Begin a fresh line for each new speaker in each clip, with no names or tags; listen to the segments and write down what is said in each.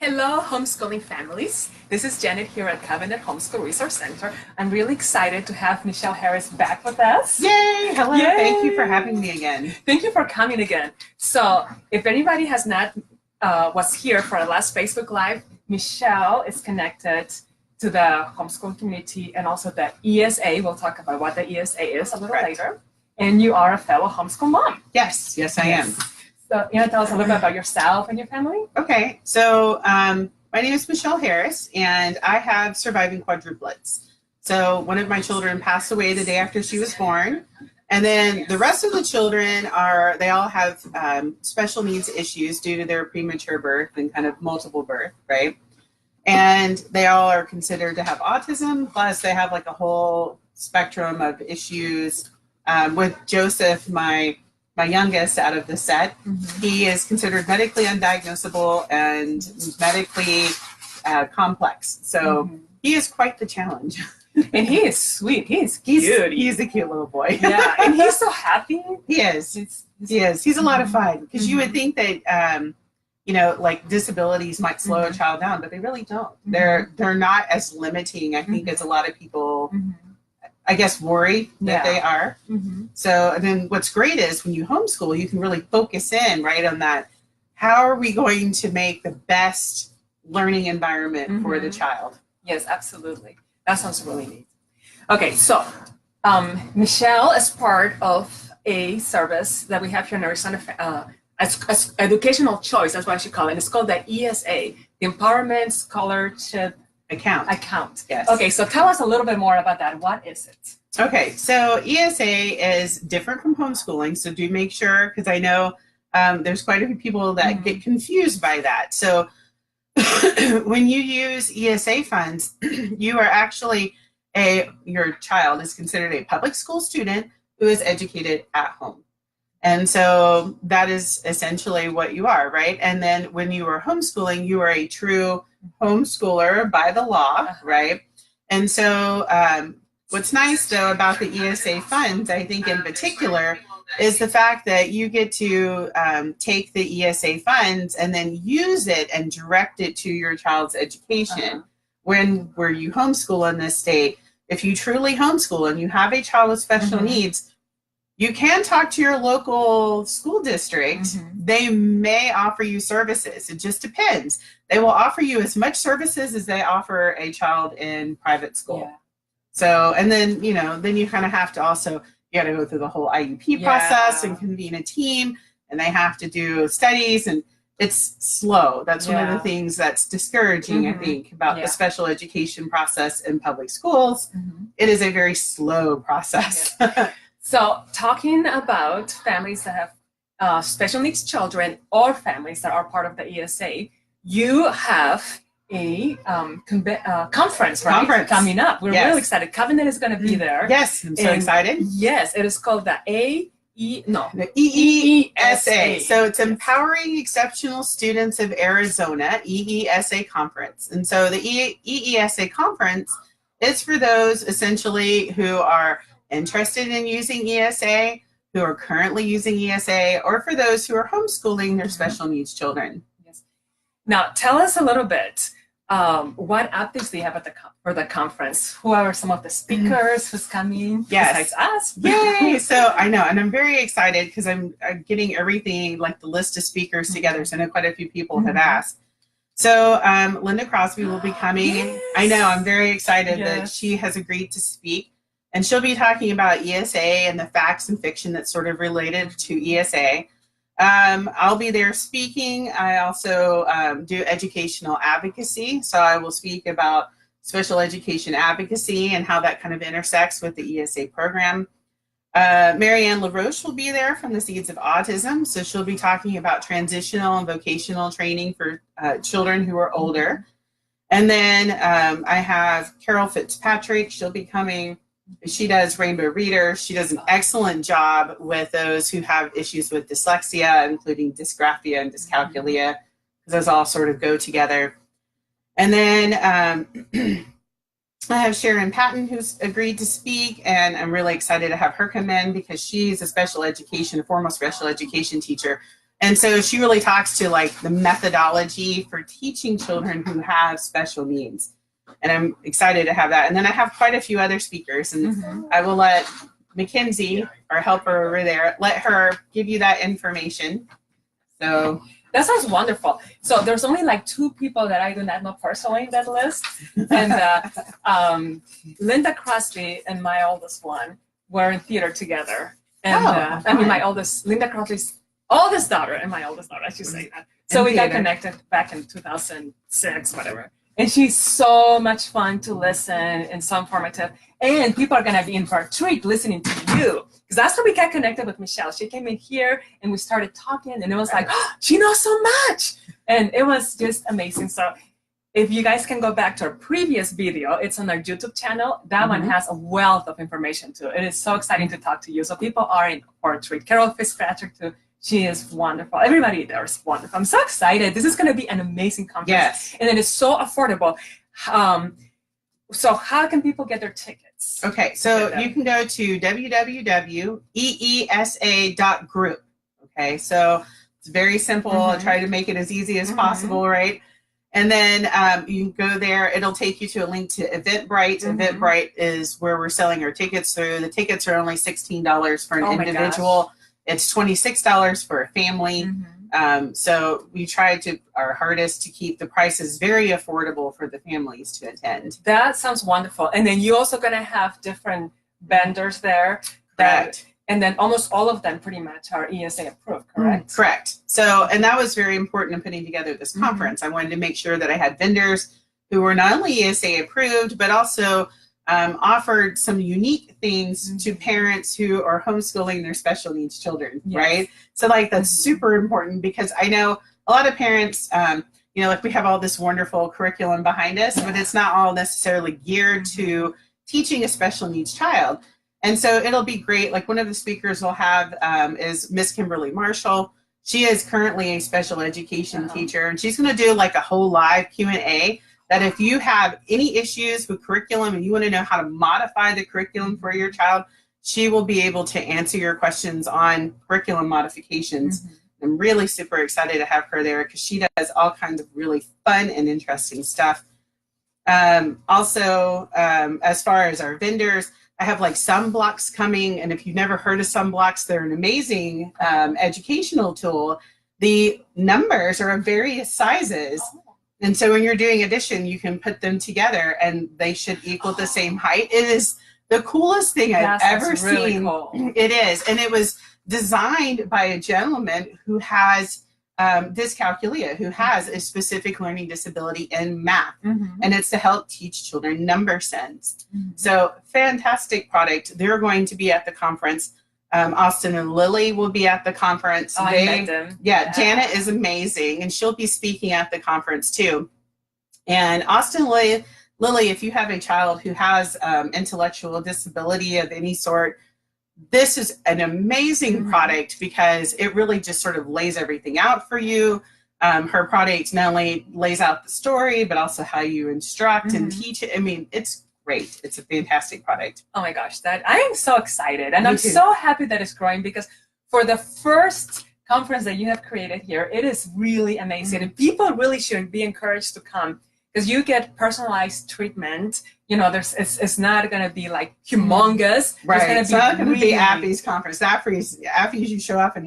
Hello, homeschooling families. This is Janet here at Cabinet Homeschool Resource Center. I'm really excited to have Michelle Harris back with us.
Yay! Hello,
Yay!
Thank you for having me again.
Thank you for coming again. So if anybody has not was here for our last Facebook Live, Michelle is connected to the homeschool community and also the ESA. We'll talk about what the ESA is a little later. And you are a fellow homeschool mom.
Yes, I am.
So you want to tell us a little bit about yourself and your family?
Okay, so my name is Michelle Harris, and I have surviving quadruplets. So one of my children passed away the day after she was born. And then the rest of the children they all have special needs issues due to their premature birth and kind of multiple birth, right? And they all are considered to have autism, plus they have like a whole spectrum of issues. With Joseph, my youngest out of the set, he is considered medically undiagnosable and medically complex. So he is quite the challenge.
And he is sweet. He's cute.
He's a cute little boy.
Yeah, and he's so happy.
He is. He is. He's a lot of fun because you would think that like disabilities might slow a child down, but they really don't. They're not as limiting, I think, as a lot of people, I guess, worry that they are. So, and then what's great is when you homeschool, you can really focus in right on that. How are we going to make the best learning environment for the child?
Yes, absolutely. That sounds really neat. Okay, so Michelle is part of a service that we have here in Arizona, as educational choice, that's what I should call it. It's called the ESA, the Empowerment Scholarship Account.
Yes.
Okay, so tell us a little bit more about that. What is it?
Okay, so ESA is different from homeschooling, so do make sure, because I know there's quite a few people that get confused by that. So when you use ESA funds, you are actually your child is considered a public school student who is educated at home. And so that is essentially what you are, right? And then when you are homeschooling, you are a true homeschooler by the law, right? And so what's nice, though, about the ESA funds, I think in particular, is the fact that you get to take the ESA funds and then use it and direct it to your child's education. Where you homeschool in this state, if you truly homeschool and you have a child with special needs, you can talk to your local school district. They may offer you services. It just depends. They will offer you as much services as they offer a child in private school. Yeah. So, and then, then you kind of have to also, you got to go through the whole IUP process and convene a team, and they have to do studies, and it's slow. That's one of the things that's discouraging, I think, about the special education process in public schools. It is a very slow process.
So talking about families that have special needs children or families that are part of the ESA, you have a conference, right? Coming up. We're really excited. Covenant is going to be there.
Yes, I'm so excited.
Yes, it is called the
EESA. So it's Empowering Exceptional Students of Arizona, EESA Conference. And so the EESA Conference is for those essentially who are interested in using ESA, who are currently using ESA, or for those who are homeschooling their special needs children.
Yes. Now, tell us a little bit, what updates do you have for the conference? Who are some of the speakers who's coming besides us?
Yay! So I know, and I'm very excited because I'm getting everything, like the list of speakers together, so I know quite a few people have asked. So Linda Crosby will be coming. Yes. I know, I'm very excited that she has agreed to speak. And she'll be talking about ESA and the facts and fiction that's sort of related to ESA. I'll be there speaking. I also do educational advocacy. So I will speak about special education advocacy and how that kind of intersects with the ESA program. Marianne LaRoche will be there from the Seeds of Autism. So she'll be talking about transitional and vocational training for children who are older. And then I have Carol Fitzpatrick. She'll be coming. She does Rainbow Reader. She does an excellent job with those who have issues with dyslexia, including dysgraphia and dyscalculia, because those all sort of go together. And then I have Sharon Patton, who's agreed to speak, and I'm really excited to have her come in because she's a former special education teacher And so she really talks to like the methodology for teaching children who have special needs. And I'm excited to have that. And then I have quite a few other speakers, and I will let Mackenzie, our helper over there, let her give you that information. So
that sounds wonderful. So there's only like 2 people that I do not know personally in that list. And Linda Crosby and my oldest one were in theater together. And I mean, my oldest, Linda Crosby's oldest daughter and my oldest daughter, I should say that. So we got connected back in 2006, whatever. And she's so much fun to listen and so informative. And people are going to be in for a treat listening to you. Because that's how we got connected with Michelle. She came in here and we started talking, and it was like, oh, she knows so much. And it was just amazing. So if you guys can go back to our previous video, it's on our YouTube channel. That one has a wealth of information too. It is so exciting to talk to you. So people are in for a treat. Carol Fitzpatrick too. She is wonderful. Everybody there is wonderful. I'm so excited. This is going to be an amazing conference.
Yes.
And it is so affordable. So how can people get their tickets?
Okay, so you can go to www.eesa.group. Okay, so it's very simple. I'll try to make it as easy as possible, right? And then you can go there. It'll take you to a link to Eventbrite. Eventbrite is where we're selling our tickets through. The tickets are only $16 for an individual. It's $26 for a family. So we try our hardest to keep the prices very affordable for the families to attend.
That sounds wonderful. And then you're also going to have different vendors there.
Correct.
And then almost all of them pretty much are ESA approved, correct?
Correct. So, and that was very important in putting together this conference. I wanted to make sure that I had vendors who were not only ESA approved, but also offered some unique things to parents who are homeschooling their special needs children, right? So like that's super important, because I know a lot of parents, you know, like we have all this wonderful curriculum behind us, but it's not all necessarily geared to teaching a special needs child. And so it'll be great. Like one of the speakers we'll have is Miss Kimberly Marshall. She is currently a special education teacher, and she's going to do like a whole live Q&A that if you have any issues with curriculum and you want to know how to modify the curriculum for your child, she will be able to answer your questions on curriculum modifications. I'm really super excited to have her there because she does all kinds of really fun and interesting stuff. Also, as far as our vendors, I have like Sunblocks coming, and if you've never heard of Sunblocks, they're an amazing educational tool. The numbers are of various sizes. And so when you're doing addition, you can put them together and they should equal the same height. It is the coolest thing I've ever seen. Cool. It is. And it was designed by a gentleman who has dyscalculia, who has a specific learning disability in math. And it's to help teach children number sense. So fantastic product. They're going to be at the conference. Austin and Lily will be at the conference.
Oh, I met them.
Yeah, Janet is amazing, and she'll be speaking at the conference too. And Austin and Lily, if you have a child who has intellectual disability of any sort, this is an amazing product because it really just sort of lays everything out for you. Her product not only lays out the story, but also how you instruct and teach it. I mean, it's great. It's a fantastic product.
Oh my gosh, I am so excited. And I'm so happy that it's growing, because for the first conference that you have created here, it is really amazing. And people really should be encouraged to come, because you get personalized treatment. You know, it's not going to be like humongous.
Right. It's not going to be Appy's conference. Appy's you show up and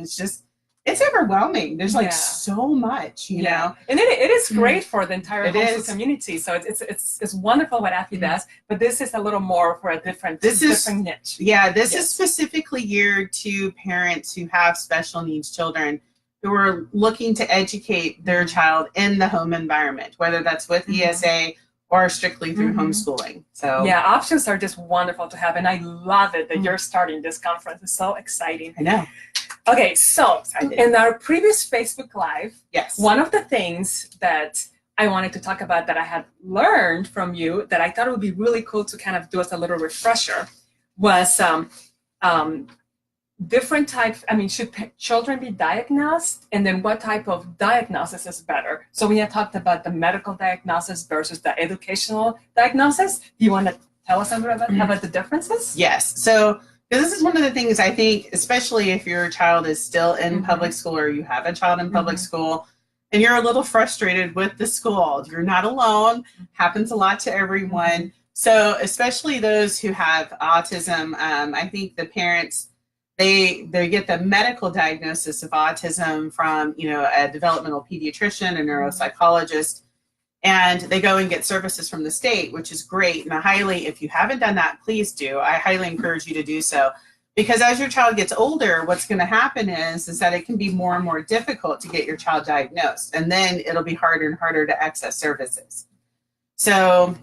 it's overwhelming. There's like so much, you know.
And it is great for the entire homeschool community. So it's wonderful what Appy does, but this is a little more for a different niche.
Yeah, this is specifically geared to parents who have special needs children who are looking to educate their child in the home environment, whether that's with ESA or strictly through homeschooling. So
yeah, options are just wonderful to have, and I love it that you're starting this conference. It's so exciting.
I know.
Okay, so in our previous Facebook Live, one of the things that I wanted to talk about that I had learned from you that I thought it would be really cool to kind of do as a little refresher was different types. I mean, should children be diagnosed, and then what type of diagnosis is better? So we had talked about the medical diagnosis versus the educational diagnosis. Do you want to tell us a little bit about the differences?
Yes. So Because this is one of the things I think, especially if your child is still in public school or you have a child in public school and you're a little frustrated with the school, you're not alone. Happens a lot to everyone. So especially those who have autism, I think the parents, they get the medical diagnosis of autism from, you know, a developmental pediatrician, a neuropsychologist, and they go and get services from the state, which is great. And if you haven't done that, please do. I highly encourage you to do so. Because as your child gets older, what's going to happen is that it can be more and more difficult to get your child diagnosed. And then it'll be harder and harder to access services. So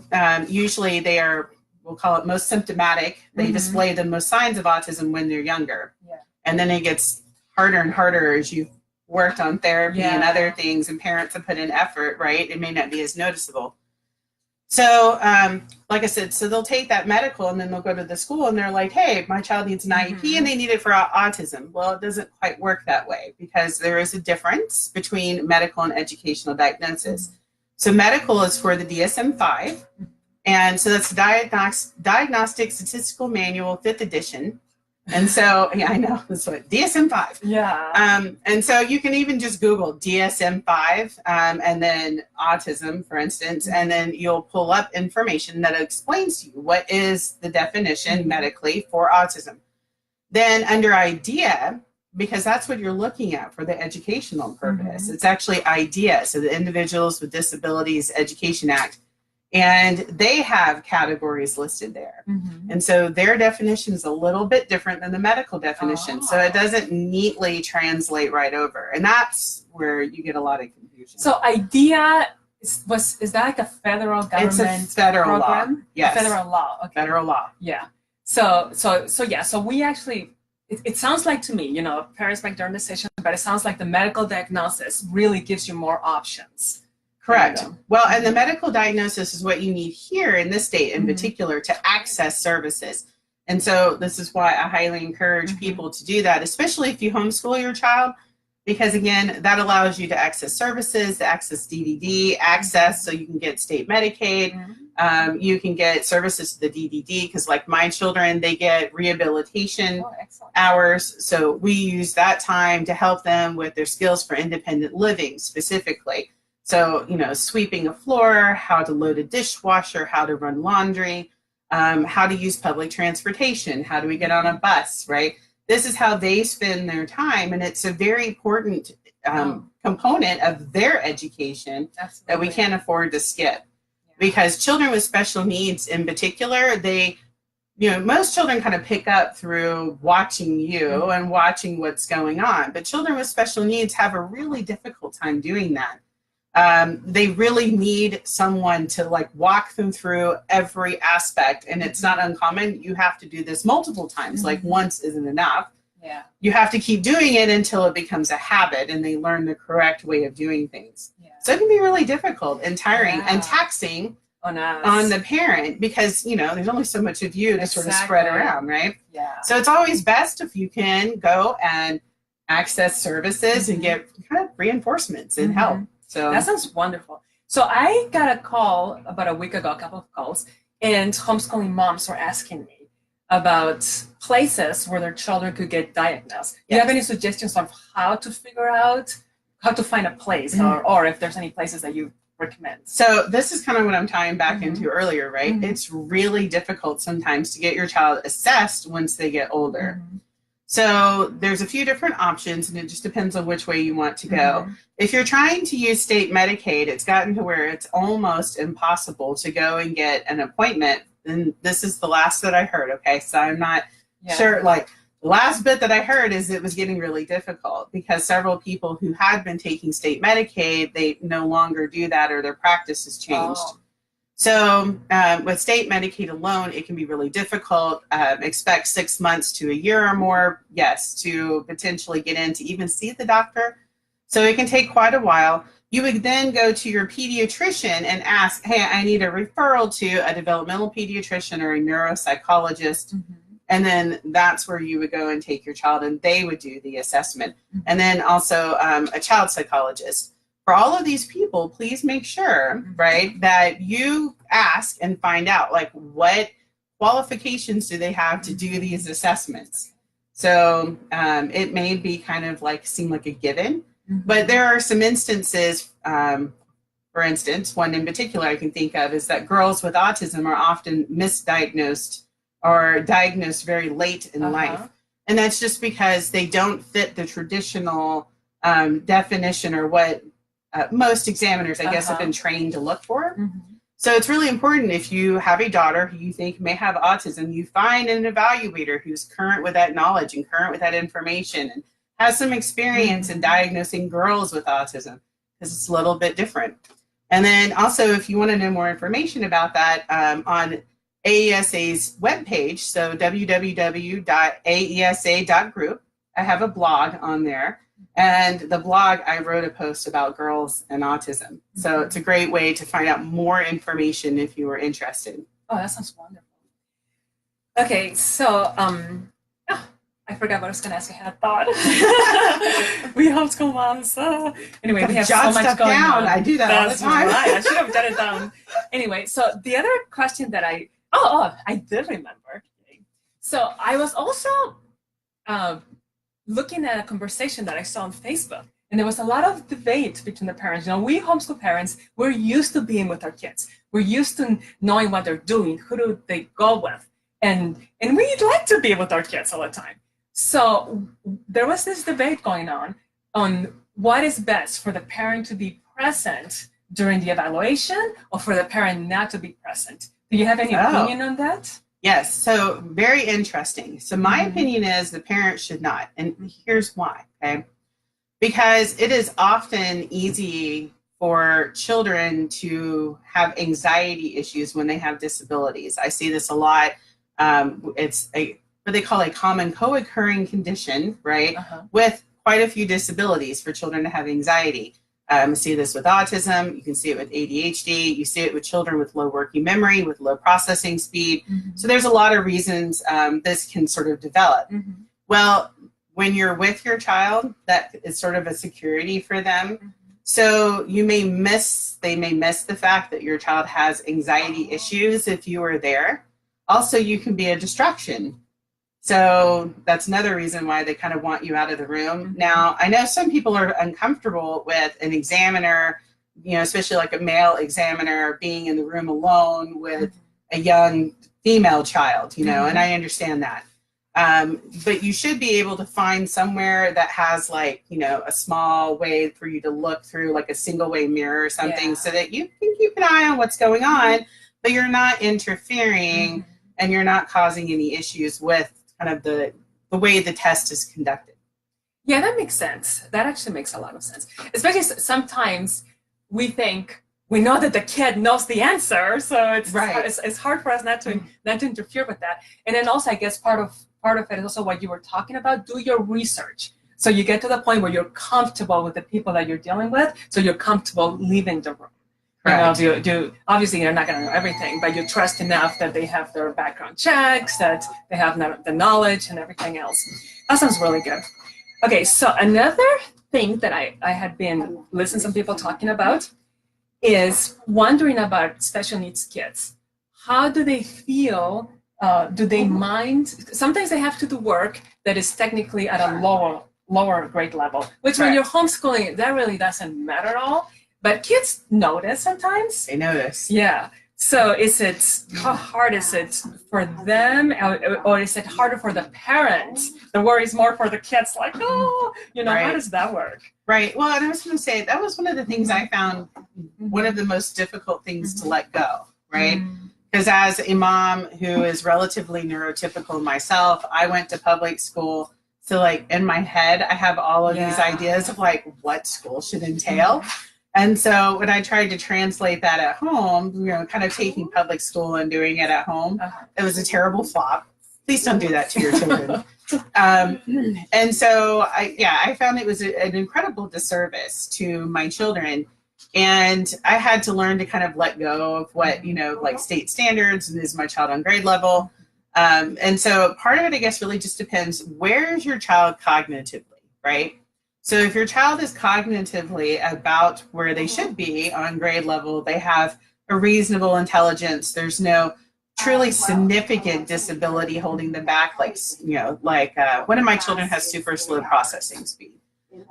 usually they are, we'll call it most symptomatic. They display the most signs of autism when they're younger. Yeah. And then it gets harder and harder as you worked on therapy and other things, and parents have put in effort, right? It may not be as noticeable. So, like I said, so they'll take that medical and then they'll go to the school and they're like, hey, my child needs an IEP and they need it for autism. Well, it doesn't quite work that way because there is a difference between medical and educational diagnosis. So medical is for the DSM-5. And so that's Diagnostic Statistical Manual, 5th edition. And so, yeah, I know, that's what, DSM-5.
Yeah.
And so you can even just Google DSM-5 and then autism, for instance, and then you'll pull up information that explains to you what is the definition medically for autism. Then under IDEA, because that's what you're looking at for the educational purpose, it's actually IDEA, so the Individuals with Disabilities Education Act. And they have categories listed there. And so their definition is a little bit different than the medical definition. So it doesn't neatly translate right over. And that's where you get a lot of confusion.
So IDEA, is that like a federal government
It's a federal
program?
law. Yes.
A federal law. Okay.
Federal law.
Yeah. So we actually, it sounds like to me, you know, parents make their decision, but it sounds like the medical diagnosis really gives you more options.
Correct. Well, and the medical diagnosis is what you need here in this state in particular to access services. And so this is why I highly encourage people to do that, especially if you homeschool your child, because again, that allows you to access services, to access DDD, access so you can get state Medicaid. You can get services to the DDD because like my children, they get rehabilitation hours. So we use that time to help them with their skills for independent living specifically. So, you know, sweeping a floor, how to load a dishwasher, how to run laundry, how to use public transportation, how do we get on a bus, right? This is how they spend their time. And it's a very important component of their education that we can't afford to skip. Because children with special needs in particular, they, you know, most children kind of pick up through watching you and watching what's going on. But children with special needs have a really difficult time doing that. They really need someone to like walk them through every aspect, and it's not uncommon. You have to do this multiple times, like once isn't enough. Yeah. You have to keep doing it until it becomes a habit and they learn the correct way of doing things. Yeah. So it can be really difficult and tiring and taxing on the parent because, you know, there's only so much of you to sort of spread around, right? Yeah. So it's always best if you can go and access services and get kind of reinforcements and help. So
that sounds wonderful. So I got a call about a week ago, a couple of calls, and homeschooling moms were asking me about places where their children could get diagnosed. Do you have any suggestions on how to figure out how to find a place or if there's any places that you recommend?
So this is kind of what I'm tying back into earlier, right? It's really difficult sometimes to get your child assessed once they get older. So there's a few different options, and it just depends on which way you want to go. If you're trying to use state Medicaid, it's gotten to where it's almost impossible to go and get an appointment. And this is the last that I heard, okay? So I'm not sure, like, the last bit that I heard is it was getting really difficult because several people who had been taking state Medicaid, they no longer do that or their practice has changed. So with state Medicaid alone, it can be really difficult. Expect 6 months to a year or more, yes, to potentially get in to even see the doctor. So it can take quite a while. You would then go to your pediatrician and ask, hey, I need a referral to a developmental pediatrician or a neuropsychologist. And then that's where you would go and take your child and they would do the assessment. And then also a child psychologist. For all of these people, please make sure, right, that you ask and find out, like, what qualifications do they have to do these assessments? So it may be kind of like seem like a given, but there are some instances, for instance, one in particular I can think of is that girls with autism are often misdiagnosed or diagnosed very late in life. And that's just because they don't fit the traditional definition or what most examiners, I guess, have been trained to look for. So it's really important if you have a daughter who you think may have autism, you find an evaluator who's current with that knowledge and current with that information and has some experience in diagnosing girls with autism, because it's a little bit different. And then also, if you want to know more information about that, on AESA's webpage, so www.aesa.group, I have a blog on there. And the blog, I wrote a post about girls and autism. So it's a great way to find out more information if you were interested.
Oh, that sounds wonderful. Okay, so I forgot what I was going to ask. I had a thought. We homeschool moms. Anyway, we have so much going on.
I do that all the time.
Right. I should have done it down. Anyway, so the other question that I did remember. So I was also looking at a conversation that I saw on Facebook, and there was a lot of debate between the parents. You know, we homeschool parents, we're used to being with our kids. We're used to knowing what they're doing, who do they go with, and we'd like to be with our kids all the time. So there was this debate going on what is best for the parent to be present during the evaluation or for the parent not to be present. Do you have any opinion on that?
Yes, so very interesting. So my opinion is the parent should not, and here's why, okay? Because it is often easy for children to have anxiety issues when they have disabilities. I see this a lot. It's what they call a common co-occurring condition, right? With quite a few disabilities for children to have anxiety. You see this with autism, you can see it with ADHD, you see it with children with low working memory, with low processing speed. So there's a lot of reasons this can sort of develop. Well, when you're with your child, that is sort of a security for them. So they may miss the fact that your child has anxiety issues if you are there. Also, you can be a distraction. So that's another reason why they kind of want you out of the room. Now, I know some people are uncomfortable with an examiner, you know, especially like a male examiner being in the room alone with a young female child, you know, and I understand that. But you should be able to find somewhere that has like, you know, a small way for you to look through, like a single way mirror or something, so that you can keep an eye on what's going on, but you're not interfering and you're not causing any issues with kind of the way the test is conducted.
Yeah, that makes sense. That actually makes a lot of sense. Especially sometimes we think we know that the kid knows the answer, so it's hard for us not to interfere with that. And then also, I guess part of it is also what you were talking about. Do your research, so you get to the point where you're comfortable with the people that you're dealing with, so you're comfortable leaving the room. Right. You know, obviously you're not going to know everything, but you trust enough that they have their background checks, that they have the knowledge and everything else. That sounds really good. Okay, so another thing that I had been listening to some people talking about is wondering about special needs kids. How do they feel? Do they mind? Sometimes they have to do work that is technically at a lower grade level, which when you're homeschooling, that really doesn't matter at all. But kids notice sometimes.
They notice.
Yeah. So how hard is it for them, or is it harder for the parents? The worry is more for the kids, like, how does that work?
Right. Well, and I was going to say, that was one of the things I found one of the most difficult things to let go, right? Because as a mom who is relatively neurotypical myself, I went to public school. So like in my head, I have all of these ideas of like what school should entail. And so when I tried to translate that at home, you know, kind of taking public school and doing it at home, it was a terrible flop. Please don't do that to your children. And so I found it was an incredible disservice to my children. And I had to learn to kind of let go of what, you know, like state standards and is my child on grade level. And so part of it, I guess, really just depends, where is your child cognitively, right? So if your child is cognitively about where they should be on grade level, they have a reasonable intelligence, there's no truly significant disability holding them back, like, one of my children has super slow processing speed.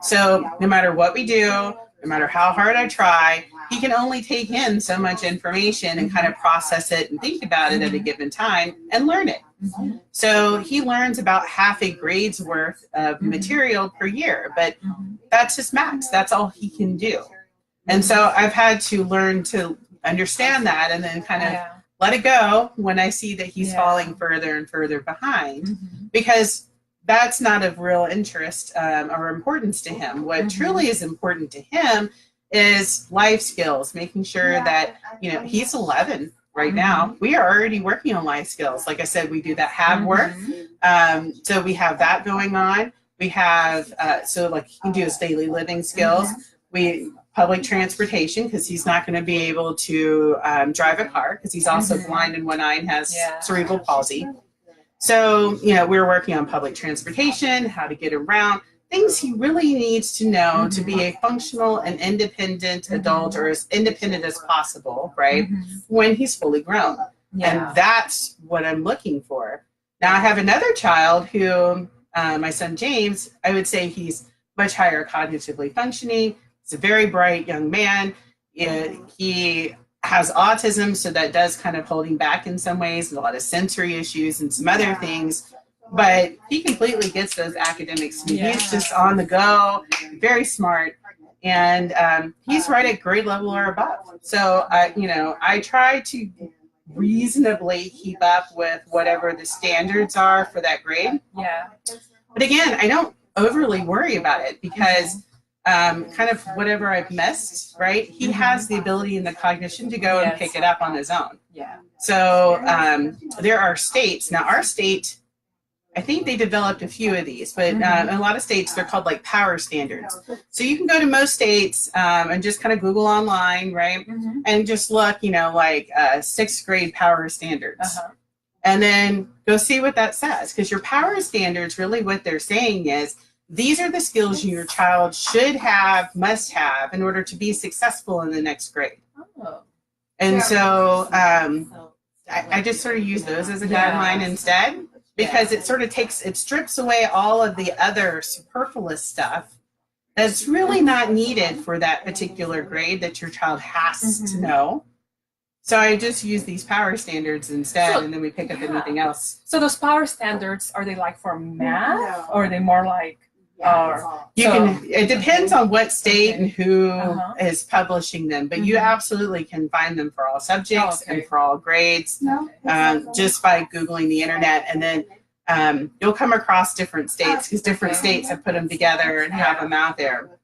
So no matter what we do, no matter how hard I try, he can only take in so much information and kind of process it and think about it at a given time and learn it. So he learns about half a grade's worth of material per year, but that's his max. That's all he can do. And so I've had to learn to understand that and then kind of let it go when I see that he's falling further and further behind, because that's not of real interest or importance to him. What truly is important to him is life skills, making sure that, he's 11 right now. We are already working on life skills. Like I said, we do that have work. So we have that going on. We have, he can do his daily living skills. Public transportation, because he's not going to be able to drive a car, because he's also blind in one eye and has cerebral palsy. So, we're working on public transportation, how to get around, things he really needs to know to be a functional and independent adult, or as independent as possible, right, when he's fully grown. And that's what I'm looking for. Now, I have another child who, my son James, I would say he's much higher cognitively functioning. He's a very bright young man. He has autism, so that does kind of hold him back in some ways, a lot of sensory issues and some other things. But he completely gets those academics. He's just on the go, very smart, and he's right at grade level or above. So, I try to reasonably keep up with whatever the standards are for that grade. But again, I don't overly worry about it, because kind of whatever I've missed, right? He has the ability and the cognition to go and pick it up on his own. So there are states. Now, our state, I think they developed a few of these, but in a lot of states, they're called like power standards. So you can go to most states and just kind of Google online, right? And just look, like 6th grade power standards. And then go see what that says. Because your power standards, really what they're saying is, these are the skills your child should have, must have, in order to be successful in the next grade. And so I just sort of use those as a guideline instead, because it sort of strips away all of the other superfluous stuff that's really not needed for that particular grade that your child has to know. So I just use these power standards instead, and then we pick up anything else.
So those power standards, are they like for math, or are they more like?
It depends on what state and who is publishing them, but you absolutely can find them for all subjects and for all grades, just by Googling the internet. And then you'll come across different states, because different states have put them together and have them out there.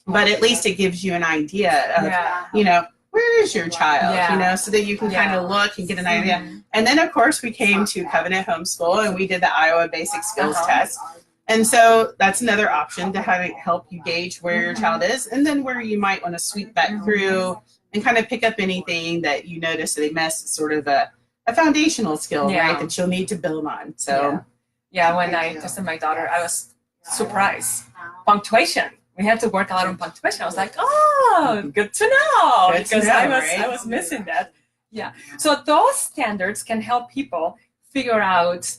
But at least it gives you an idea of, where is your child, so that you can kind of look and get an idea. And then, of course, we came to Covenant Homeschool, and we did the Iowa Basic Skills Test. And so that's another option to help you gauge where your child is, and then where you might want to sweep back through and kind of pick up anything that you notice they missed. It's sort of a foundational skill, right, that you'll need to build on. So
when I tested my daughter, I was surprised. Punctuation. We had to work a lot on punctuation. I was like, good to know, because I was missing that. So those standards can help people figure out,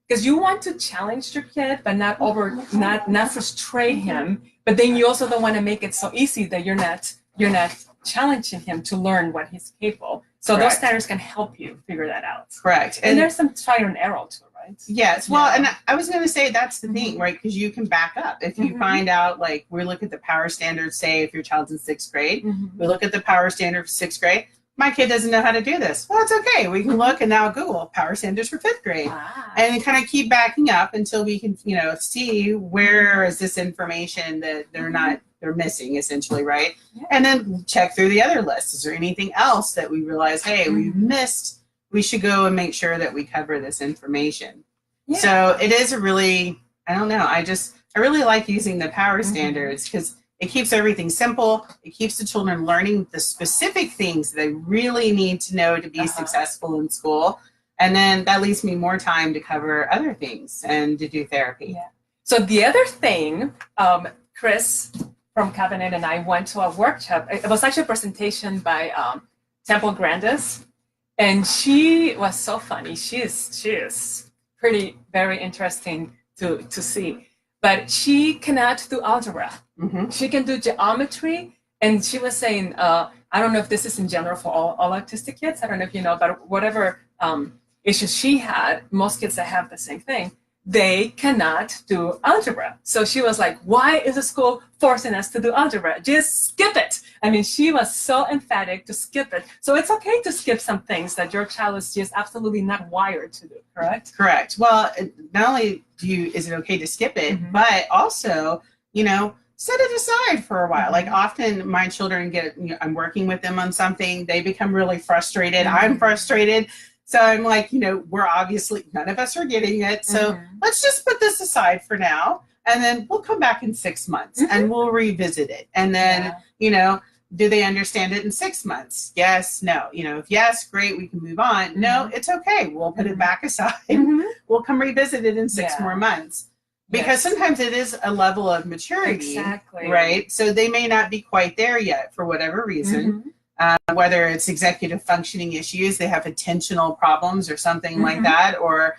because you want to challenge your kid, but not frustrate him. But then you also don't want to make it so easy that you're not challenging him to learn what he's capable. So those standards can help you figure that out.
Correct.
And there's some trial and error too, right?
Yes. Well, and I was going to say that's the thing, right? Because you can back up. If you find out, like, we look at the power standards, say if your child's in 6th grade, we look at the power standard for 6th grade. My kid doesn't know how to do this. Well, it's okay. We can look and now Google power standards for 5th grade, and kind of keep backing up until we can, see where is this information that they're missing, essentially, right? And then check through the other lists. Is there anything else that we realize, hey, we've missed? We should go and make sure that we cover this information. So it is a really, I don't know. I really like using the power standards, because it keeps everything simple. It keeps the children learning the specific things they really need to know to be successful in school. And then that leaves me more time to cover other things and to do therapy.
So the other thing, Chris from Cabinet and I went to a workshop. It was actually a presentation by Temple Grandis. And she was so funny. She is pretty very interesting to see. But she cannot do algebra.
Mm-hmm.
She can do geometry. And she was saying, I don't know if this is in general for all autistic kids. I don't know if you know, but whatever issues she had, most kids that have the same thing, they cannot do algebra. So she was like, why is the school forcing us to do algebra? Just skip it. I mean, she was so emphatic to skip it. So it's okay to skip some things that your child is just absolutely not wired to do, correct?
Correct. Well, not only is it okay to skip it,
Mhm.
but also, set it aside for a while.
Mhm.
Like often my children I'm working with them on something, they become really frustrated.
Mhm.
I'm frustrated. So I'm like, we're obviously, none of us are getting it. So let's just put this aside for now. And then we'll come back in 6 months and we'll revisit it. And then, do they understand it in 6 months? Yes, no. If yes, great, we can move on. No, it's okay. We'll put it back aside. We'll come revisit it in 6 more months. Because sometimes it is a level of maturity,
Exactly.
right? So they may not be quite there yet for whatever reason. Whether it's executive functioning issues, they have attentional problems or something like that, or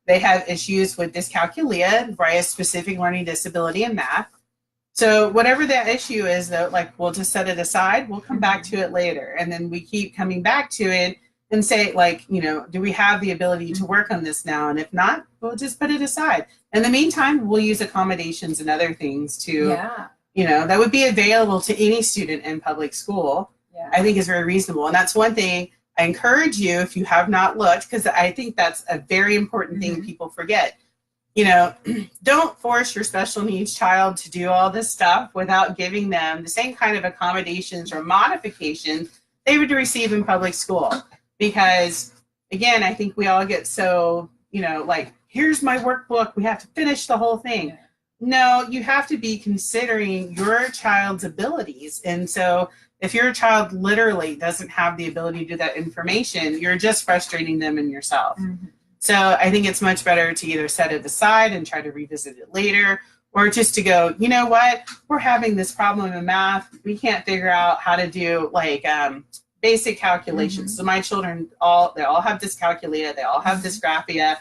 they have issues with dyscalculia, right? A specific learning disability in math. So whatever that issue is, though, like we'll just set it aside. We'll come back to it later, and then we keep coming back to it and say, like, do we have the ability to work on this now? And if not, we'll just put it aside. In the meantime, we'll use accommodations and other things to, that would be available to any student in public school. I think is very reasonable. And that's one thing I encourage you, if you have not looked, because I think that's a very important thing people forget. Don't force your special needs child to do all this stuff without giving them the same kind of accommodations or modifications they would receive in public school. Because again, I think we all get so, like, here's my workbook, we have to finish the whole thing. No, you have to be considering your child's abilities. And so if your child literally doesn't have the ability to do that information, you're just frustrating them and yourself. So I think it's much better to either set it aside and try to revisit it later, or just to go, you know what, we're having this problem in math. We can't figure out how to do like basic calculations. So my children, they all have dyscalculia. They all have dysgraphia.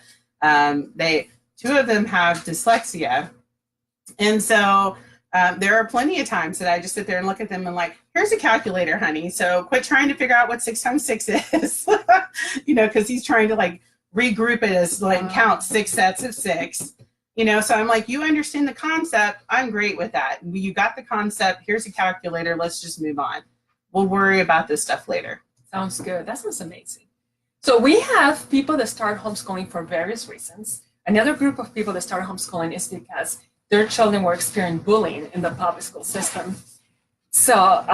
Two of them have dyslexia. And so there are plenty of times that I just sit there and look at them and like, here's a calculator, honey. So quit trying to figure out what 6 times 6 is, because he's trying to like regroup it as like count 6 sets of 6. So I'm like, you understand the concept. I'm great with that. You got the concept. Here's a calculator. Let's just move on. We'll worry about this stuff later.
Sounds good. That sounds amazing. So we have people that start homeschooling for various reasons. Another group of people that start homeschooling is because their children were experiencing bullying in the public school system. So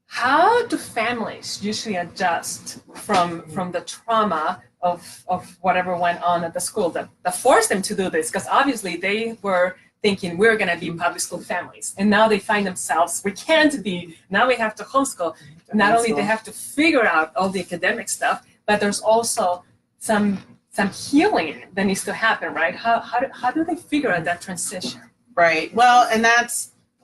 how do families usually adjust from the trauma of whatever went on at the school that forced them to do this? Because obviously they were thinking we're going to be public school families, and now they find themselves, we can't be, now we have to homeschool. Not only they have to figure out all the academic stuff, but there's also some healing that needs to happen, right? How do they figure out that transition?
Right. Well, and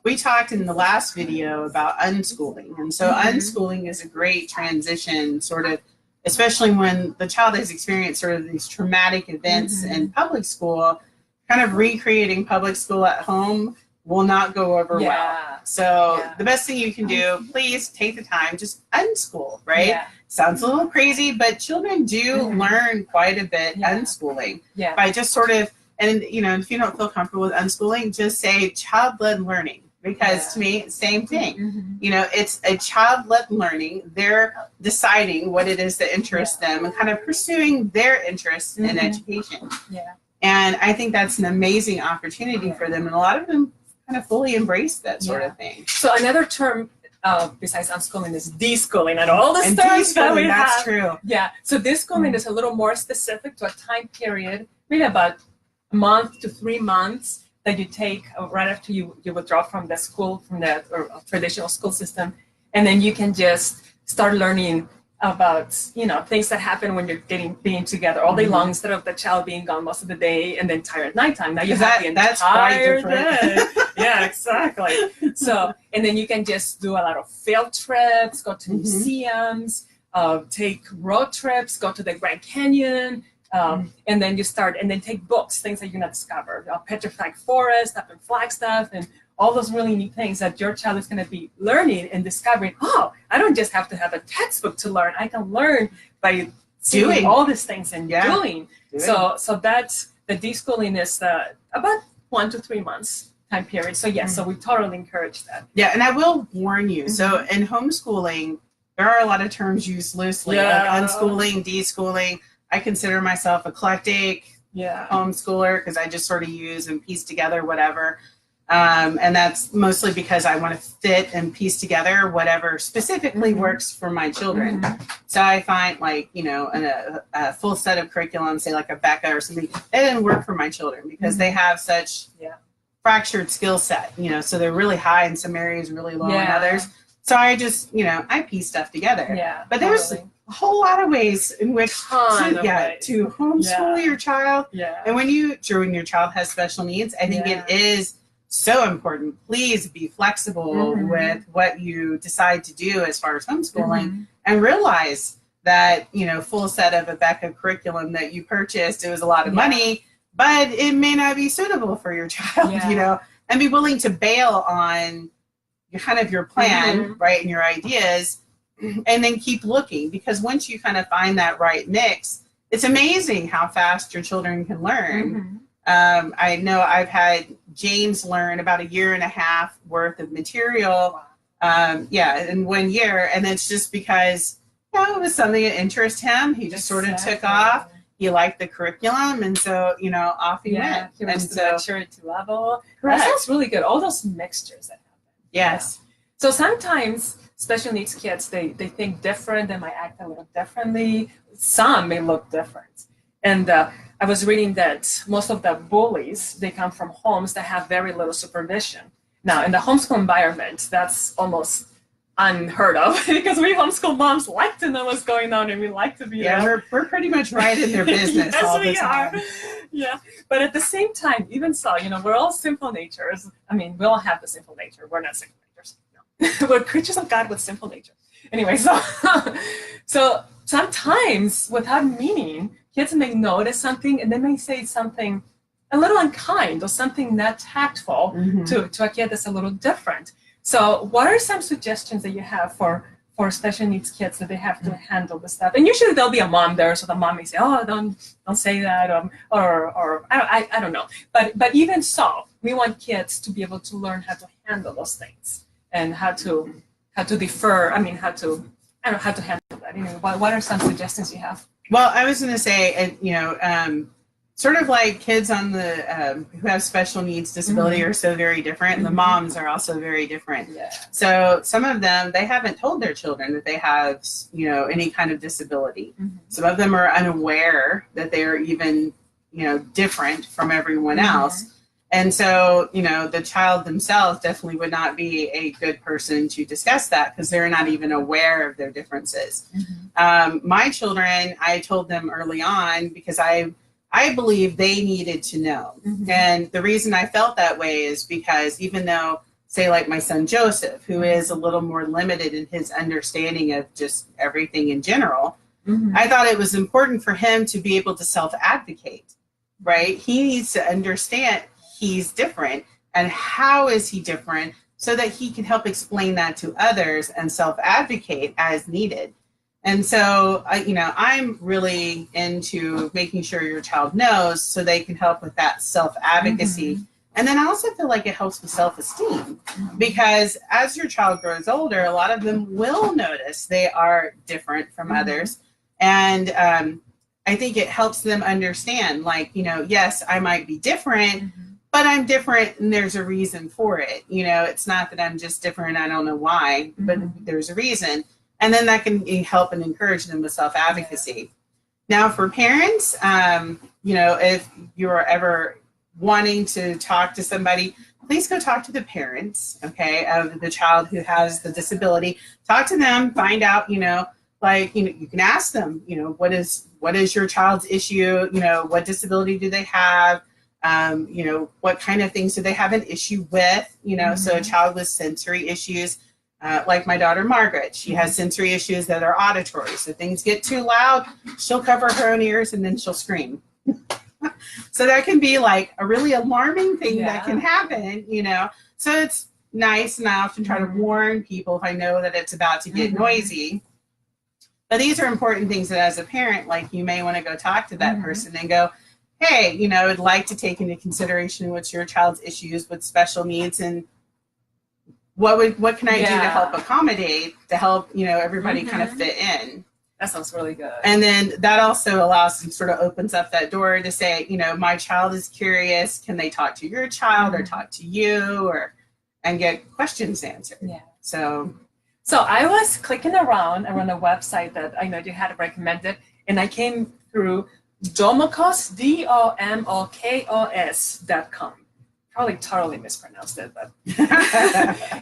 we talked in the last video about unschooling. And so unschooling is a great transition, sort of, especially when the child has experienced sort of these traumatic events in public school. Kind of recreating public school at home will not go over well. So the best thing you can do, please take the time, just unschool, right? Sounds a little crazy, but children do learn quite a bit unschooling by just sort of, and if you don't feel comfortable with unschooling, just say child-led learning, because to me, same thing. It's a child-led learning. They're deciding what it is that interests them and kind of pursuing their interests in education. And I think that's an amazing opportunity for them. And a lot of them kind of fully embrace that sort of thing.
So another term besides unschooling is deschooling, and all the terms that we have.
That's true.
Yeah. So deschooling is a little more specific to a time period, maybe about a month to 3 months that you take right after you withdraw from the school, from the traditional school system. And then you can just start learning about things that happen when you're being together all day long, instead of the child being gone most of the day and then tired at nighttime. Now you have the entire day. Yeah, exactly. So, and then you can just do a lot of field trips, go to museums, take road trips, go to the Grand Canyon, and then take books, things that you're gonna discover, petrified forest up in Flagstaff, and all those really neat things that your child is going to be learning and discovering. Oh, I don't just have to have a textbook to learn. I can learn by doing all these things and doing. So that's the deschooling is about 1 to 3 months time period. So yes, so we totally encourage that.
Yeah, and I will warn you. So in homeschooling, there are a lot of terms used loosely, like unschooling, deschooling. I consider myself eclectic homeschooler because I just sort of use and piece together whatever. And that's mostly because I want to fit and piece together whatever specifically works for my children. So I find like, a full set of curriculum, say like a Becca or something, it didn't work for my children because they have such fractured skill set, so they're really high in some areas, really low in others. So I just, I piece stuff together.
Yeah,
but there's a whole lot of ways in which to homeschool your child.
Yeah.
And when your child has special needs, I think it is so important. Please be flexible with what you decide to do as far as homeschooling and realize that, full set of a Becca curriculum that you purchased, it was a lot of money, but it may not be suitable for your child, and be willing to bail on kind of your plan, right, and your ideas, and then keep looking, because once you kind of find that right mix, it's amazing how fast your children can learn. I know I've had James learn about 1.5 years worth of material, in 1 year. And it's just because, it was something that interested him. He just sort of took off. He liked the curriculum. And so, off he went.
He went to the maturity level.
Correct.
That sounds really good. All those mixtures that happen.
Yes.
So sometimes special needs kids, they think different. They might act a little differently. Some may look different. And I was reading that most of the bullies, they come from homes that have very little supervision. Now, in the homeschool environment, that's almost unheard of because we homeschool moms like to know what's going on and we like to be
we're pretty much right in their business all the time.
Yeah, but at the same time, even so, we're all simple natures. I mean, we all have the simple nature. We're not simple natures. No. We're creatures of God with simple nature. Anyway, so sometimes without meaning, kids may notice something and they may say something a little unkind or something not tactful to a kid that's a little different. So what are some suggestions that you have for special needs kids that they have to handle this stuff? And usually there'll be a mom there, so the mom may say, "Oh, don't say that," or I don't know. But even so, we want kids to be able to learn how to handle those things and how to defer. I mean, how to handle that. What are some suggestions you have?
Well, I was going to say, sort of like kids on the who have special needs disability are so very different, and the moms are also very different.
Yeah.
So some of them, they haven't told their children that they have, any kind of disability. Some of them are unaware that they are even, different from everyone else. And so, the child themselves definitely would not be a good person to discuss that because they're not even aware of their differences. My children, I told them early on because I believe they needed to know. And the reason I felt that way is because even though, say, like my son Joseph, who is a little more limited in his understanding of just everything in general, I thought it was important for him to be able to self-advocate, right? He needs to understand he's different and how is he different so that he can help explain that to others and self-advocate as needed. And so, I'm really into making sure your child knows so they can help with that self-advocacy. And then I also feel like it helps with self-esteem because as your child grows older, a lot of them will notice they are different from others. And I think it helps them understand, like, yes, I might be different, but I'm different and there's a reason for it. It's not that I'm just different. I don't know why, but there's a reason. And then that can help and encourage them with self-advocacy. Now for parents, if you're ever wanting to talk to somebody, please go talk to the parents, of the child who has the disability. Talk to them, find out, you can ask them, what is your child's issue? What disability do they have? What kind of things do they have an issue with? So a child with sensory issues, Like my daughter Margaret, she has sensory issues that are auditory. So things get too loud, she'll cover her own ears and then she'll scream. So that can be like a really alarming thing that can happen, you know. So it's nice, and I often try to warn people if I know that it's about to get noisy. But these are important things that as a parent, like you may want to go talk to that person and go, hey, you know, I'd like to take into consideration what's your child's issues with special needs, and what can I do to help accommodate, to help, you know, everybody kind of fit in.
That sounds really good.
And then that also allows and sort of opens up that door to say, you know, my child is curious. Can they talk to your child or talk to you, and get questions answered?
Yeah.
So
I was clicking around a website that I know you had recommended, and I came through Domokos, DOMOKOS.com. Probably totally mispronounced it, but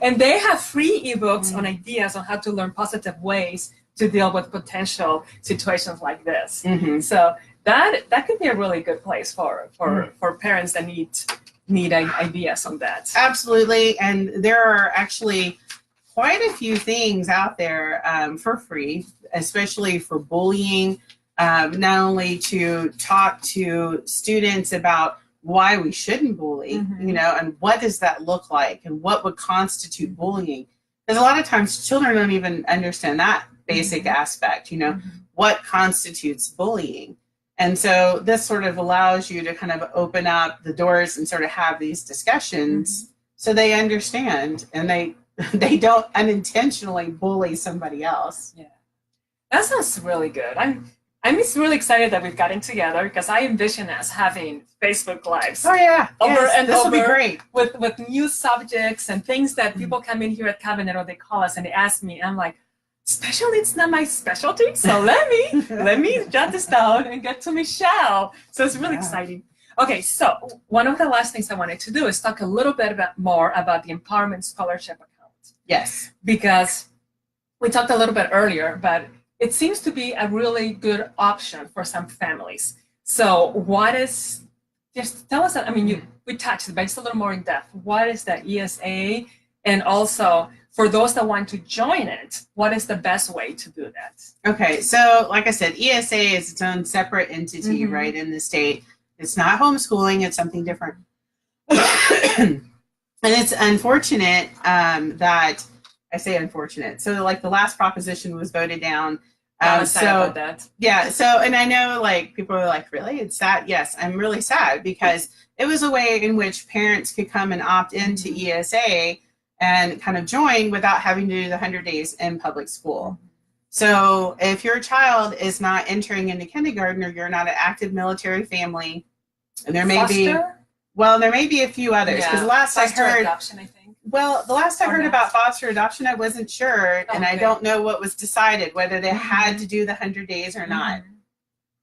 and they have free ebooks on ideas on how to learn positive ways to deal with potential situations like this. So that could be a really good place for parents that need ideas on that.
Absolutely, and there are actually quite a few things out there for free, especially for bullying. Not only to talk to students about why we shouldn't bully, you know, and what does that look like, and what would constitute bullying. Because a lot of times children don't even understand that basic aspect, you know, what constitutes bullying. And so this sort of allows you to kind of open up the doors and sort of have these discussions so they understand, and they don't unintentionally bully somebody else.
Yeah, that sounds really good. I'm just really excited that we've gotten together, because I envision us having Facebook Lives.
Oh yeah,
This
will be great
with new subjects and things that people come in here at Cabinet, or they call us and they ask me. I'm like, special needs not my specialty, so let me jot this down and get to Michelle. So it's really exciting. Okay, so one of the last things I wanted to do is talk a little bit more about the Empowerment Scholarship account.
Yes,
because we talked a little bit earlier, but it seems to be a really good option for some families. So just tell us, we touched it, but just a little more in depth. What is the ESA? And also, for those that want to join it, what is the best way to do that? Okay, so like I said, ESA is its own separate entity, right, in the state. It's not homeschooling, it's something different. And it's unfortunate that, I say unfortunate, so like the last proposition was voted down. Sad about that.
Yeah, so, and I know like people are like, really? It's sad? Yes, I'm really sad, because it was a way in which parents could come and opt into ESA and kind of join without having to do the 100 days in public school. So if your child is not entering into kindergarten, or you're not an active military family, and there may be a few others, because the last I heard, adoption, I think. Well, the last I heard about foster adoption, I wasn't sure, and I don't know what was decided, whether they had to do the 100 days or not.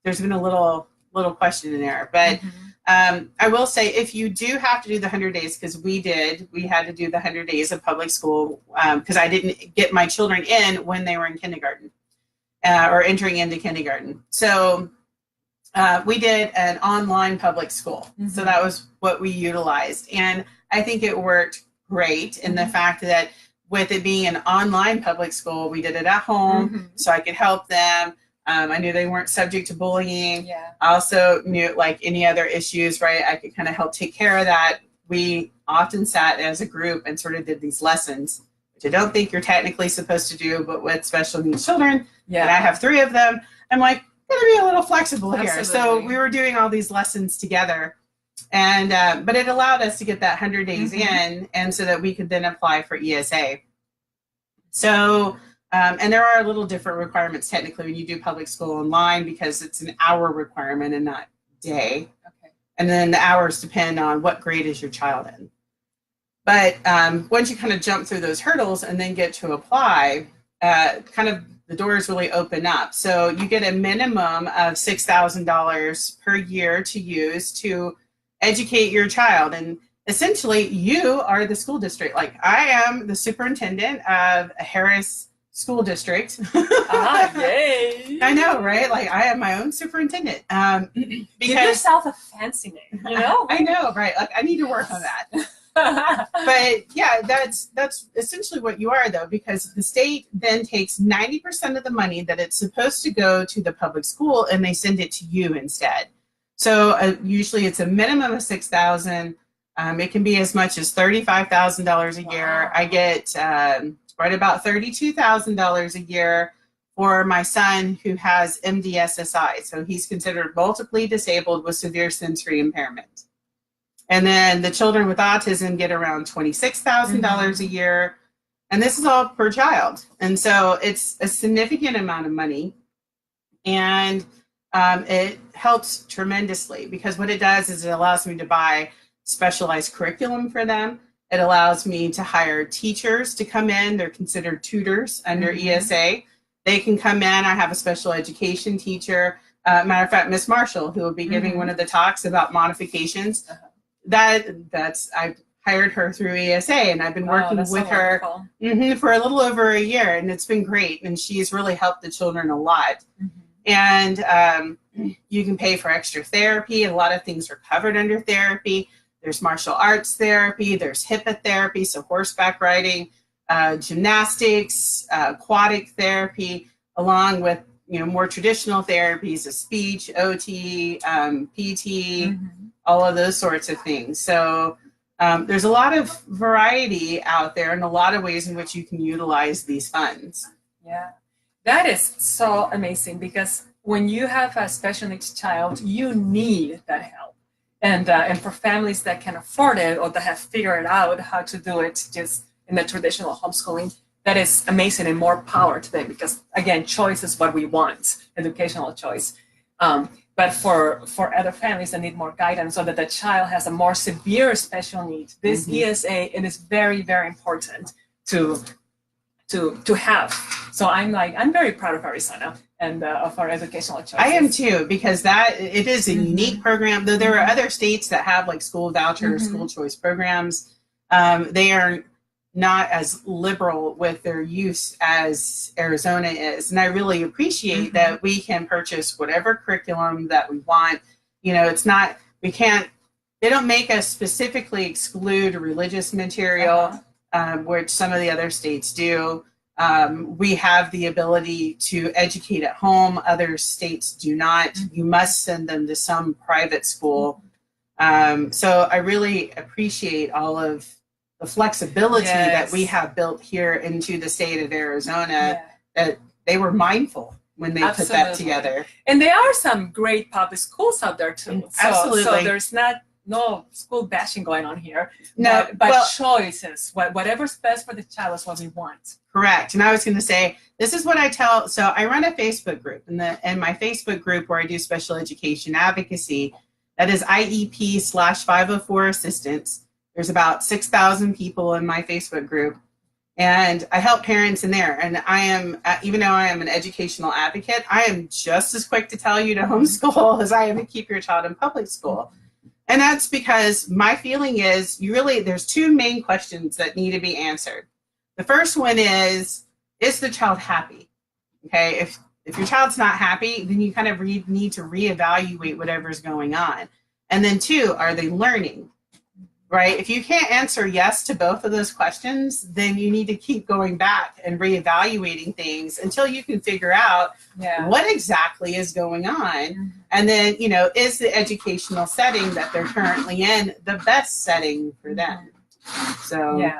There's been a little question in there, but I will say, if you do have to do the 100 days, because we had to do the 100 days of public school, because I didn't get my children in when they were in kindergarten, or entering into kindergarten. So we did an online public school. So that was what we utilized. And I think it worked great in the fact that with it being an online public school, we did it at home, so I could help them. I knew they weren't subject to bullying. I also knew, like any other issues, right, I could kind of help take care of that. We often sat as a group and sort of did these lessons, which I don't think you're technically supposed to do, but with special needs children, and I have 3 of them, I'm like, going to be a little flexible here. So we were doing all these lessons together, and but it allowed us to get that 100 days in, and so that we could then apply for ESA. So and there are a little different requirements technically when you do public school online, because it's an hour requirement and not day. And then the hours depend on what grade is your child in. But once you kind of jump through those hurdles and then get to apply, kind of the doors really open up. So you get a minimum of $6,000 per year to use to educate your child. And essentially, you are the school district. Like, I am the superintendent of Harris School District.
Yay!
I know, right? Like, I am my own superintendent. Because
give yourself a fancy name, you know?
I know, right? Like, I need to work on that. But yeah, that's essentially what you are, though, because the state then takes 90% of the money that it's supposed to go to the public school, and they send it to you instead. So usually it's a minimum of 6,000. It can be as much as $35,000 a year.
Wow.
I get right about $32,000 a year for my son who has MDSSI. So he's considered multiply disabled with severe sensory impairment. And then the children with autism get around $26,000 a year. And this is all per child. And so it's a significant amount of money. And it helps tremendously, because what it does is it allows me to buy specialized curriculum for them. It allows me to hire teachers to come in. They're considered tutors under ESA. They can come in. I have a special education teacher. Matter of fact, Miss Marshall, who will be giving one of the talks about modifications. I hired her through ESA, and I've been working with her for a little over a year, and it's been great. And she's really helped the children a lot. And you can pay for extra therapy. A lot of things are covered under therapy. There's martial arts therapy. There's HIPAA therapy, so horseback riding, gymnastics, aquatic therapy, along with more traditional therapies of speech, OT, PT, all of those sorts of things. So there's a lot of variety out there and a lot of ways in which you can utilize these funds.
Yeah, that is so amazing, because when you have a special needs child, you need that help. And for families that can afford it, or that have figured out how to do it just in the traditional homeschooling, that is amazing, and more power to them, because again, choice is what we want, educational choice. But for other families that need more guidance, so that the child has a more severe special need, this ESA, it is very, very important to have. So I'm very proud of Arizona and of our educational choices.
I am too, because it is a unique program. Though there are other states that have like school voucher or school choice programs, they are not as liberal with their use as Arizona is. And I really appreciate that we can purchase whatever curriculum that we want. It's not, they don't make us specifically exclude religious material, which some of the other states do. We have the ability to educate at home. Other states do not. You must send them to some private school. So I really appreciate all of the flexibility that we have built here into the state of Arizona, that they were mindful when they put that together.
And there are some great public schools out there too.
Absolutely.
So there's no school bashing going on here.
No,
but choices, whatever's best for the child is what we want.
Correct. And I was going to say, this is what I tell. So I run a Facebook group, and my Facebook group where I do special education advocacy, that is IEP/504 assistance. There's about 6,000 people in my Facebook group, and I help parents in there. And I am, even though I am an educational advocate, I am just as quick to tell you to homeschool as I am to keep your child in public school. And that's because my feeling is there's two main questions that need to be answered. The first one is the child happy? Okay, if your child's not happy, then you kind of need to reevaluate whatever's going on. And then two, are they learning? Right? If you can't answer yes to both of those questions, then you need to keep going back and reevaluating things until you can figure out what exactly is going on. And then, is the educational setting that they're currently in the best setting for them? So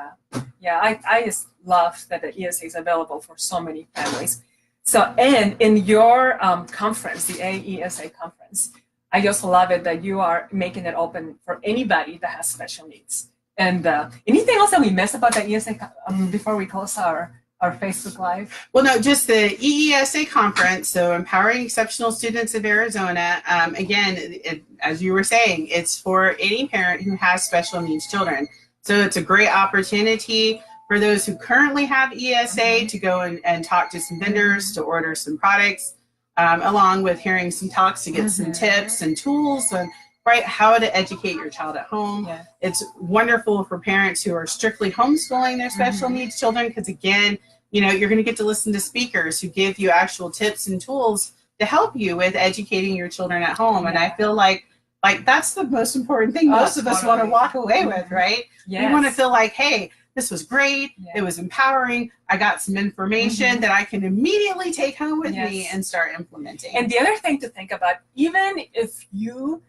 I just love that the ESA is available for so many families. So, and in your conference, the AESA conference, I just love it that you are making it open for anybody that has special needs. And anything else that we missed about the ESA before we close our Facebook Live? Well, no, just the EESA conference, so Empowering Exceptional Students of Arizona. Again, as you were saying, it's for any parent who has special needs children. So it's a great opportunity for those who currently have ESA to go and talk to some vendors, to order some products, along with hearing some talks to get some tips and tools on how to educate your child at home. It's wonderful for parents who are strictly homeschooling their special needs children, because again, you're going to get to listen to speakers who give you actual tips and tools to help you with educating your children at home. And I feel like Like, that's the most important thing most of us want to walk away with, right?
Yes.
We want to feel like, hey, this was great.
Yeah.
It was empowering. I got some information that I can immediately take home with me and start implementing.
And the other thing to think about, even if you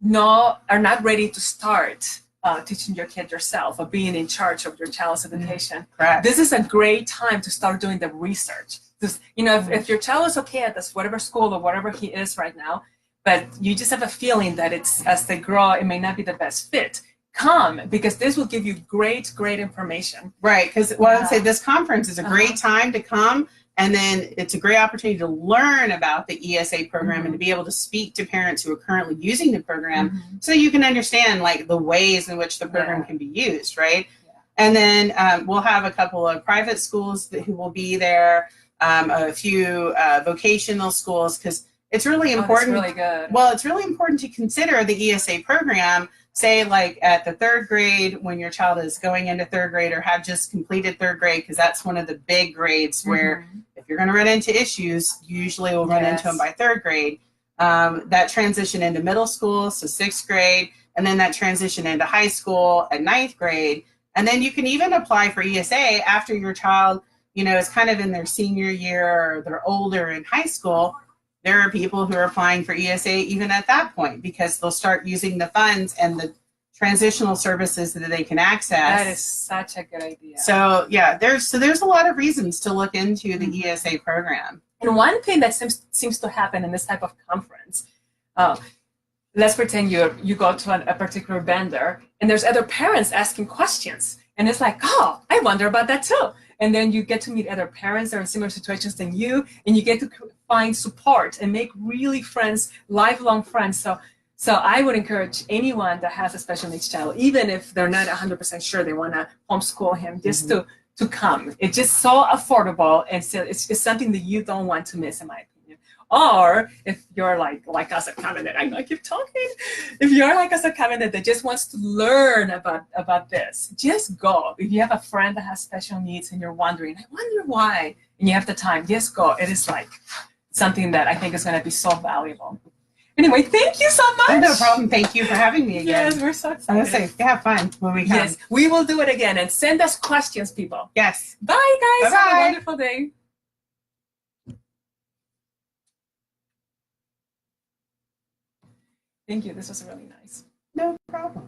are not ready to start teaching your kid yourself or being in charge of your child's education, this is a great time to start doing the research. Just, you know, if your child is okay at this whatever school or whatever he is right now, but you just have a feeling that it's, as they grow, it may not be the best fit, come, because this will give you great information.
Right, because I would say this conference is a great time to come, and then it's a great opportunity to learn about the ESA program and to be able to speak to parents who are currently using the program so you can understand like the ways in which the program can be used, right? And then we'll have a couple of private schools who will be there, a few vocational schools, because it's really important.
That's really good.
Well, it's really important to consider the ESA program, say like at the 3rd grade, when your child is going into 3rd grade or have just completed 3rd grade, because that's one of the big grades where if you're going to run into issues, you usually will run into them by 3rd grade. That transition into middle school, so 6th grade, and then that transition into high school at 9th grade. And then you can even apply for ESA after your child, you know, is kind of in their senior year or they're older in high school. There are people who are applying for ESA even at that point because they'll start using the funds and the transitional services that they can access.
That is such a good idea.
So yeah, there's a lot of reasons to look into the ESA program.
And one thing that seems to happen in this type of conference, let's pretend you go to a particular vendor and there's other parents asking questions, and it's like, oh, I wonder about that too. And then you get to meet other parents that are in similar situations than you, and you get to find support and make really friends, lifelong friends. So I would encourage anyone that has a special needs child, even if they're not 100% sure they want to homeschool him, just to come. It's just so affordable, and so it's just something that you don't want to miss, in my opinion. Or if you're like us at Cabinet, I know I keep talking. If you're like us at Cabinet that just wants to learn about this, just go. If you have a friend that has special needs and you're wondering, I wonder why, and you have the time, just go. It is like something that I think is going to be so valuable. Anyway, thank you so much.
Oh, no problem. Thank you for having me again.
Yes, we're so excited.
I'm going to say, have fun when we come.
Yes, we will do it again, and send us questions, people.
Yes.
Bye, guys.
Bye-bye.
Have a wonderful day. Thank you. This was really nice.
No problem.